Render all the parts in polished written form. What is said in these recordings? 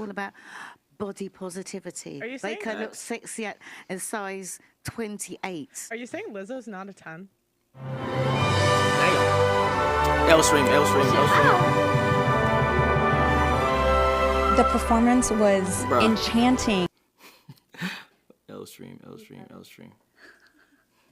all about body positivity. Are you they saying can that? look sexy at a size 28. Are you saying Lizzo's not a 10? Damn. L stream. The performance was enchanting. L stream.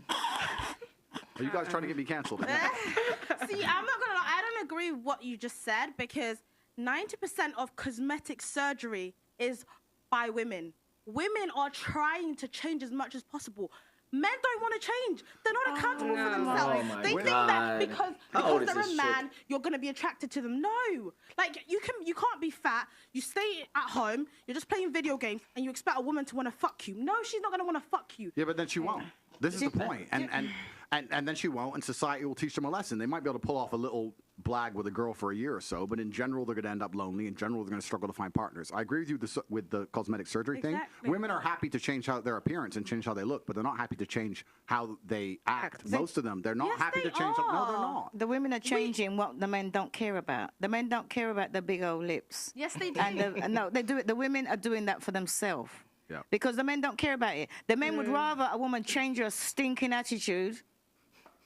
Are you guys trying to get me canceled? See, I'm not gonna lie. I don't agree with what you just said because 90% of cosmetic surgery is by women. Women are trying to change as much as possible. Men don't want to change. They're not accountable for themselves. Oh my They think God. that because old is they're a this man, shit? you're gonna be attracted to them. No, like you can't be fat. You stay at home. You're just playing video games, and you expect a woman to want to fuck you. No, she's not gonna want to fuck you. Yeah, but then she won't. This is the point. And then she won't, and society will teach them a lesson. They might be able to pull off a little blag with a girl for a year or so, but in general, they're going to end up lonely. In general, they're going to struggle to find partners. I agree with you with the cosmetic surgery thing. Women are happy to change their appearance and change how they look, but they're not happy to change how they act. Most of them, they're not happy to change. No, they're not. The women are changing what the men don't care about. The men don't care about the big old lips. Yes, they do. And no, they do it. The women are doing that for themselves. Yeah. Because the men don't care about it. The men would rather a woman change her stinking attitude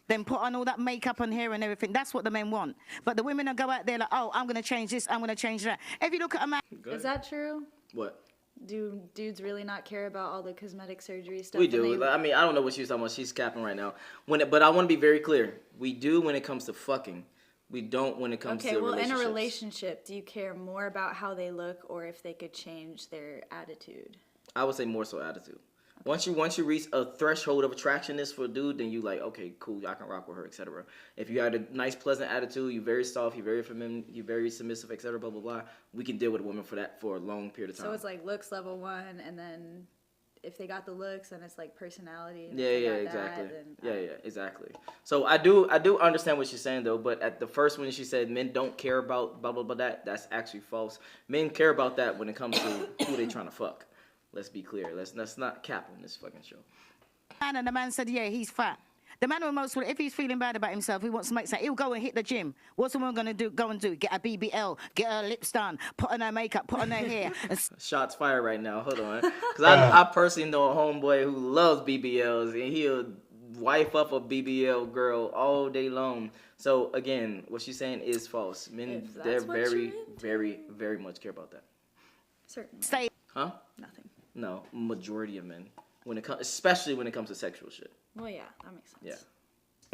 than put on all that makeup and hair and everything. That's what the men want. But the women will go out there like, oh, I'm going to change this, I'm going to change that. If you look at a man... Is that true? What? Do dudes really not care about all the cosmetic surgery stuff? We do. I mean, I don't know what she's talking about. She's capping right now. But I want to be very clear. We do when it comes to fucking. We don't when it comes to relationships. In a relationship, do you care more about how they look or if they could change their attitude? I would say more so attitude. Okay. Once you reach a threshold of attractionness for a dude, then you like, okay, cool, I can rock with her, etc. If you had a nice, pleasant attitude, you're very soft, you're very feminine, you're very submissive, etc. Blah blah blah. We can deal with a woman for that for a long period of time. So it's like looks level 1, and then if they got the looks, then it's like personality. And exactly. That, Exactly. So I do understand what she's saying though. But at the first one, she said men don't care about blah blah blah. That's actually false. Men care about that when it comes to who they trying to fuck. Let's be clear. Let's not cap on this fucking show. And the man said, yeah, he's fat. The man will if he's feeling bad about himself, he wants to make something, he'll go and hit the gym. What's the woman going to do? Go and do? Get a BBL, get her lips done, put on her makeup, put on her hair. Shots fired right now. Hold on. Because I personally know a homeboy who loves BBLs, and he'll wife up a BBL girl all day long. So, again, what she's saying is false. Men, they're very, very, very much care about that. Certainly. Huh? Nothing. No, majority of men, especially when it comes to sexual shit. Well, yeah, that makes sense. Yeah.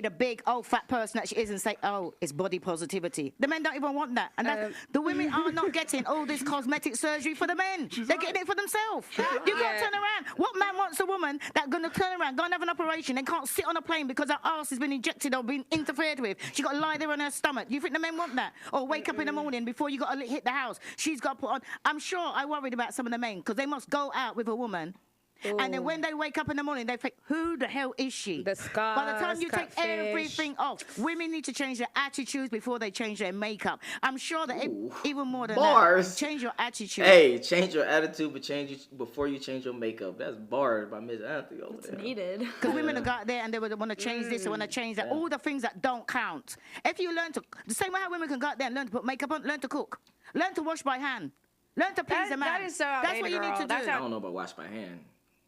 A big old fat person that she is and say, oh, it's body positivity. The men don't even want that. And the women are not getting all this cosmetic surgery for the men. They're getting it for themselves. You can't turn around. What man wants a woman that's going to turn around, go and have an operation and can't sit on a plane because her arse has been injected or been interfered with? She got to lie there on her stomach. You think the men want that? Or wake up in the morning before you got to hit the house. She's got to put on. I'm sure I worried about some of the men because they must go out with a woman. Ooh. And then when they wake up in the morning, they think, who the hell is she? The scars, by the time you take fish. everything off, women need to change their attitudes before they change their makeup. I'm sure that even more than bars. That, change your attitude. Hey, change your attitude, but before you change your makeup. That's bars by Miss Anthony over there. It's needed. Because women will go out there and they would want to change this, they want to change that. All the things that don't count. If you learn to, the same way how women can go out there and learn to put makeup on, learn to cook, learn to wash by hand, learn to please a man. That is so outdated, That's what you need to do. I don't know about wash by hand.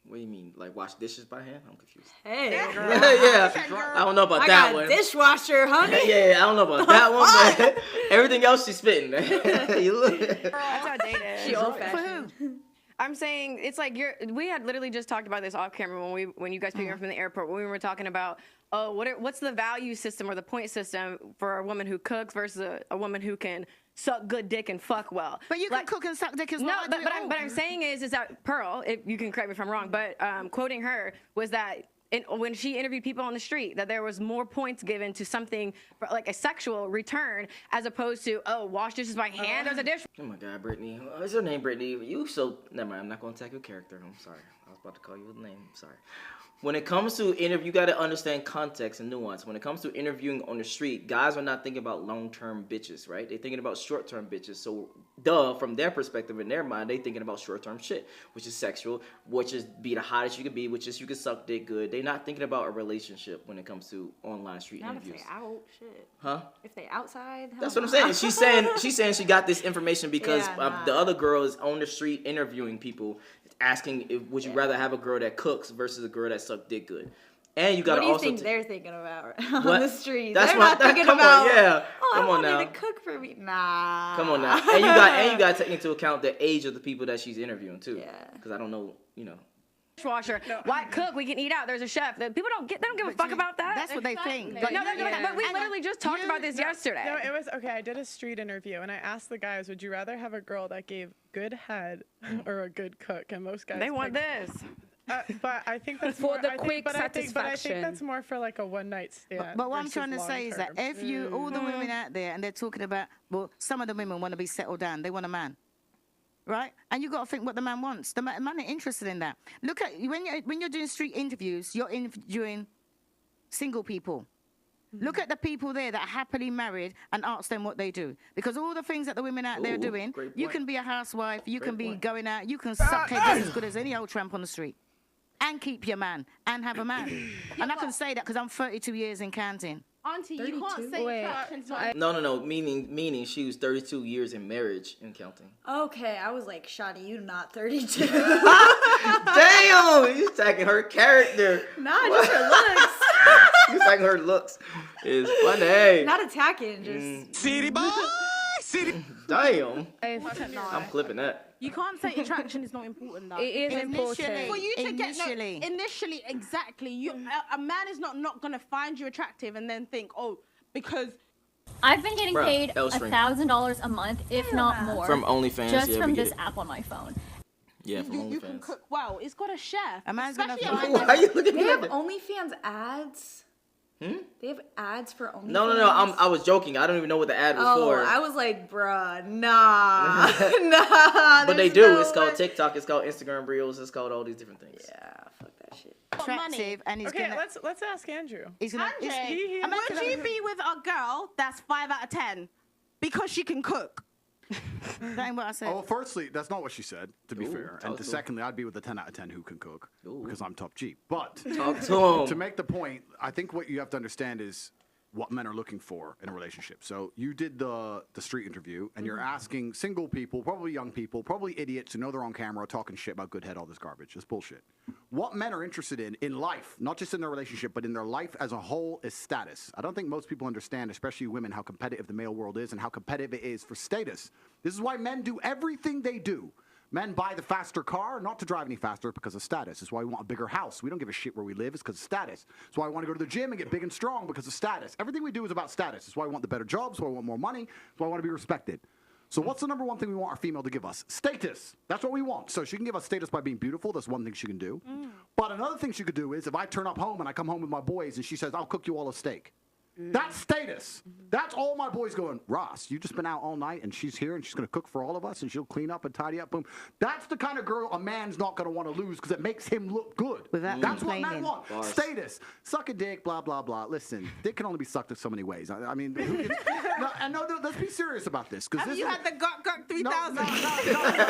What do you mean? Like wash dishes by hand? I'm confused. Hey, girl. Yeah. I don't know about that one. I got a dishwasher, honey. Yeah, I don't know about that one, but everything else she's spitting. You look. That's outdated. She old-fashioned. I'm saying it's like we had literally just talked about this off camera when you guys picked me up from the airport when we were talking about what's the value system or the point system for a woman who cooks versus a woman who can suck good dick and fuck well. But you can cook and suck dick as well. No, but I'm saying is that Pearl, if you can correct me if I'm wrong, but quoting her was that when she interviewed people on the street, that there was more points given to something like a sexual return as opposed to wash dishes by hand as a dish. Oh my God, Brittany, what's your name, Brittany? You so never mind. I'm not gonna attack your character. I'm sorry. I was about to call you a name. I'm sorry. When it comes to interview, you got to understand context and nuance. When it comes to interviewing on the street, guys are not thinking about long-term bitches, right? They're thinking about short-term bitches. So, from their perspective, in their mind, they thinking about short-term shit, which is sexual, which is be the hottest you could be, which is you can suck dick good. They're not thinking about a relationship when it comes to online street interviews. If they out, shit. Huh? If they outside, that's what I'm saying. She's saying she got this information because the other girl is on the street interviewing people, asking would you rather have a girl that cooks versus a girl that suck dick good. And you gotta also. What do you think they're thinking about what? on the street? That's they're not thinking about. Yeah. Oh, come I on wanted now. to cook for me. Nah. Come on now. And you got to take into account the age of the people that she's interviewing too. Yeah. Because I don't know, Dishwasher. Why cook? We can eat out. There's a chef. People they don't give a fuck about that. That's what they think. But but we literally just talked about this yesterday. No, it was okay. I did a street interview and I asked the guys, "Would you rather have a girl that gave good head or a good cook?" And most guys want this. But I think that's for more, the quick satisfaction. But I think that's more for like a one night stand. But what I'm trying to say is that if all the women out there and they're talking about, well, some of the women want to be settled down. They want a man. Right? And you got to think what the man wants. The man ain't interested in that. Look at when you're doing street interviews, you're interviewing single people. Look at the people there that are happily married and ask them what they do. Because all the things that the women out there are doing, you can be a housewife, you can be going out, you can suck head just as good as any old tramp on the street. And keep your man and have a man. And I can say that because I'm 32 years in counting. Auntie, you can't say attraction's not. No. Meaning she was 32 years in marriage and counting. Okay, I was like, Shawty, you not 32. Damn, you attacking her character. Nah, just her looks. You attacking her looks. Is funny. Not attacking, just. City boy, city. Damn. I'm clipping that. You can't say attraction is not important, though. It is important. For you to Initially. get initially, exactly. A man is not gonna find you attractive and then think, oh, because I've been getting paid L-string. $1,000 a month, if not more, From OnlyFans. just from this app on my phone. Yeah, from OnlyFans. you can cook well. It's got a chef. A man's gonna Especially find Why are you looking They at have that? OnlyFans ads? They have ads for OnlyFans? No. I was joking. I don't even know what the ad was for. I was like, bruh, nah. Nah. But they there's do. no It's called way. TikTok. It's called Instagram Reels. It's called all these different things. Yeah, fuck that shit. attractive and he's Okay, gonna. let's ask Andrew. He's gonna. Andre, would you be with a girl that's 5 out of 10 because she can cook? That ain't what I said. Oh, well, firstly, that's not what she said, to be Ooh, fair. talk And to him. secondly, I'd be with a 10 out of 10 who can cook Ooh. because I'm top G. But Talk to him. to make the point, I think what you have to understand is what men are looking for in a relationship. So you did the street interview, and you're asking single people, probably young people, probably idiots who know they're on camera talking shit about good head, all this garbage. It's bullshit. What men are interested in life, not just in their relationship, but in their life as a whole, is status. I don't think most people understand, especially women, how competitive the male world is and how competitive it is for status. This is why men do everything they do. Men buy the faster car, not to drive any faster, because of status. That's why we want a bigger house. We don't give a shit where we live. It's because of status. That's why I want to go to the gym and get big and strong, because of status. Everything we do is about status. That's why we want the better jobs. That's why we want more money. That's why I want to be respected. So what's the number one thing we want our female to give us? Status. That's what we want. So she can give us status by being beautiful. That's one thing she can do. But another thing she could do is if I turn up home and I come home with my boys and she says, I'll cook you all a steak. That's status. That's all my boys going, Ross, you just been out all night and she's here and she's going to cook for all of us and she'll clean up and tidy up. Boom. That's the kind of girl a man's not going to want to lose because it makes him look good. Without That's what men complaining. want. Bars. Status. Suck a dick, blah, blah, blah. Listen, dick can only be sucked in so many ways. I mean, no, let's be serious about this. Have you had the Gok 3000? No,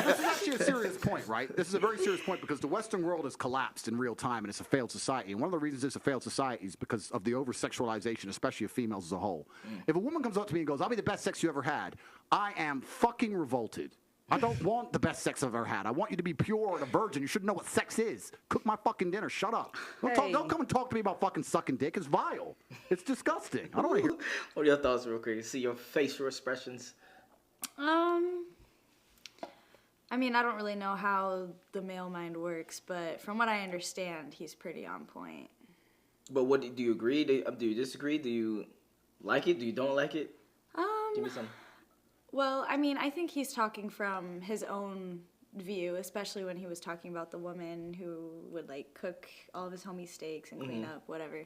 this is actually a serious point, right? This is a very serious point because the Western world has collapsed in real time and it's a failed society. And one of the reasons it's a failed society is because of the over-sexualization, especially of females as a whole. If a woman comes up to me and goes, I'll be the best sex you ever had, I am fucking revolted. I don't want the best sex I've ever had. I want you to be pure and a virgin. You should know what sex is. Cook my fucking dinner. Shut up. Don't come and talk to me about fucking sucking dick. It's vile. It's disgusting. I don't want to hear. What are your thoughts, real quick? See your facial expressions. I mean, I don't really know how the male mind works, but from what I understand, he's pretty on point. But what do you agree? Do you disagree? Do you like it? Do you don't like it? Give me some. Well, I mean, I think he's talking from his own view, especially when he was talking about the woman who would like cook all of his homie steaks and clean up, whatever.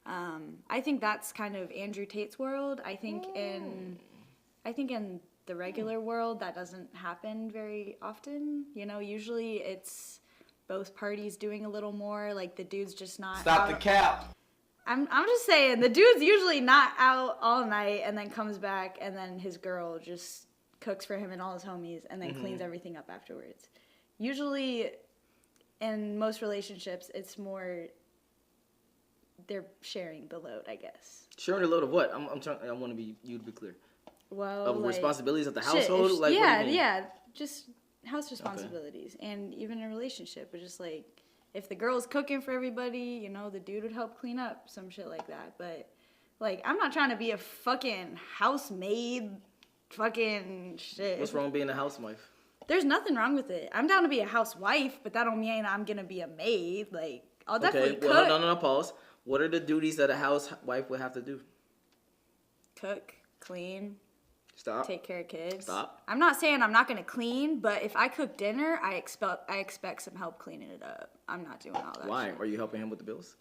I think that's kind of Andrew Tate's world. I think in the regular world that doesn't happen very often. You know, usually it's both parties doing a little more. Like the dude's just not. Stop the cap. I'm just saying the dude's usually not out all night and then comes back and then his girl just cooks for him and all his homies and then cleans everything up afterwards. Usually, in most relationships, it's more they're sharing the load, I guess. Sharing the load of what? I'm trying. I want you to be clear. Well, of like, responsibilities of the shit, household. Like, yeah, what do you mean? yeah, just house responsibilities, and even in a relationship, it's just like if the girl's cooking for everybody, you know, the dude would help clean up some shit like that. But like, I'm not trying to be a fucking housemaid, fucking shit. What's wrong with being a housewife? There's nothing wrong with it. I'm down to be a housewife, but that don't mean I'm gonna be a maid. Like, I'll definitely cook. Well, no, pause. What are the duties that a housewife would have to do? Cook, clean. Stop. Take care of kids. Stop. I'm not saying I'm not gonna clean, but if I cook dinner, I expect some help cleaning it up. I'm not doing all that. Why? Shit. Are you helping him with the bills?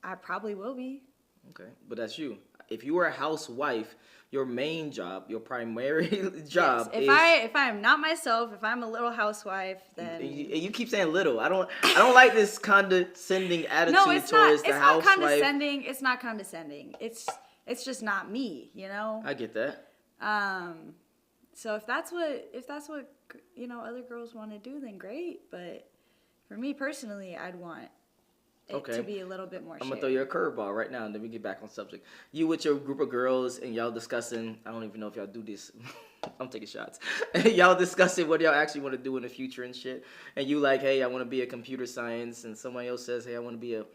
I probably will be. Okay, but that's you. If you were a housewife, your main job, your primary job yes. is. If I am not myself, if I'm a little housewife, then you keep saying little. I don't like this condescending attitude no, it's towards not. the It's housewife. not condescending. It's not condescending. It's just not me. You know. I get that. So if that's what you know other girls want to do, then great. But for me personally, I'd want it to be a little bit more. I'm gonna throw you a curveball right now, and then we get back on subject. You with your group of girls, and y'all discussing. I don't even know if y'all do this. I'm taking shots. Y'all discussing what y'all actually want to do in the future and shit. And you like, hey, I want to be a computer science, and somebody else says, hey, I want to be a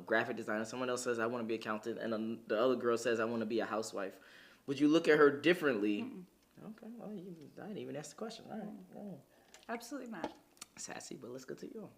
graphic designer. Someone else says, I want to be an accountant, and the other girl says, I want to be a housewife. Would you look at her differently? Okay, well, I didn't even ask the question. All right. Absolutely not. Sassy, but let's continue on.